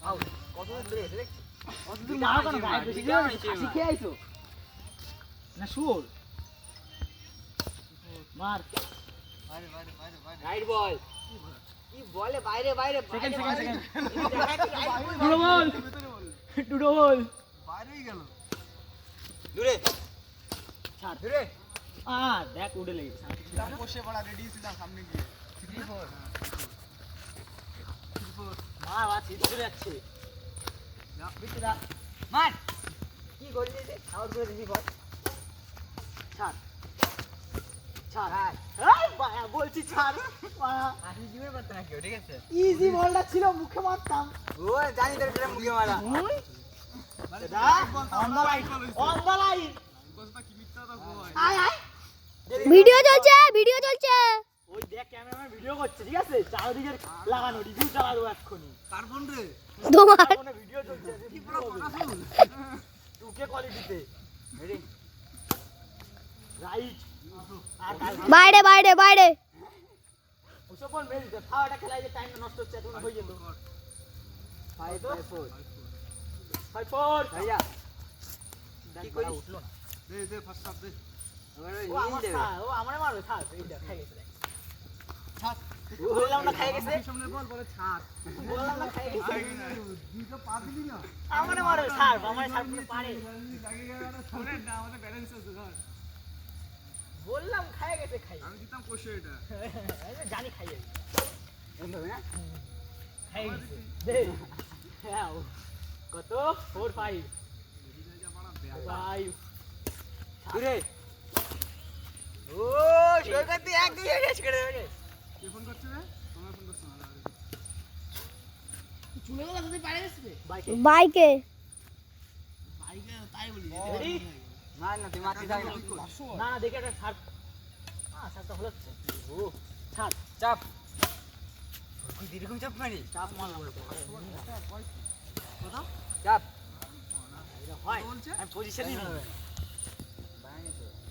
out কত দূরে গেছে দেখ কত দূর মারো কেন গায়ে বেশি শিখে আইছো না শুয়োর মার বাইরে বাইরে বাইরে বাইরে রাইট বল কি বলে বাইরে বাইরে সেকেন্ড সেকেন্ড ডুডো বল ডুডো বল বাইরেই গেল দূরে ছাড় দূরে দেখ উড়ে লেগেছে ছিলাম বসে পড়া রেডি ছিলাম সামনে গিয়ে 3-4 মার বাস সিধে চলে যাচ্ছে বিট্টুদা মার কি করলি রে আউট করে দিবি বল ছাড় ছাড় এই বায়া বলছি ছাড় বায়া আসলে জীবনে পারতে না কেউ ঠিক আছে ইজি বলটা ছিল মুখে মারতাম ও জানি তোর এটা মুখে মারা অন দা লাইন কথা কি মিথ্যা তো কই আয় আয় ভিডিও চলছে ওই দেখ ক্যামেরাম্যান ভিডিও করছে ঠিক আছে চারদিকে লাগানো রিভিউ চালাবো এক্ষুনি কার ফোন রে তোমার ফোনে ভিডিও চলছে কি পুরো পাকাসুল 2K কোয়ালিটিতে রেডি রাইট আর বাইরে ওসব বল মেরে দিতে ফাওয়াটা খেলায় যে টাইম নষ্ট হচ্ছে এতক্ষণ হয়ে যেত 5-4 5-4 ভাইয়া কি করিস উঠলো না দে দে ফার্স্ট হাফ দে ও আমার স্যার ও আমারে মারবে স্যার এইটা খাই গেছে ছাত বললাম না খাই গেছে সামনে বল বলে ছাত বললাম না খাই গেছে দুটো পা দিলি না আমারে মারবে স্যার আমারে স্যার পুরো পারে লাগে গেল না সামনে না আমাদের ব্যালেন্স আছে ধর বললাম খাই গেছে খাই আমি দিতাম কোষে এটা জানি খাই গেছে বন্ধু না খাই গেছে দে হ্যাঁ কত 4-5 5 দূরে ও সৈকত তুই এক দুই শেষ করে দেবে কে ফোন করছে রে তোমার ফোন করছ না বাইকে রেডি না না তুই মারতে থাক না না দেখে একটা ছাড় ছাড়টা হলো ও ছাড় চাপ কি এরকম চাপ মারি চাপ মারলাম চাপ এটা হয় বলছে আমি পজিশনই নেই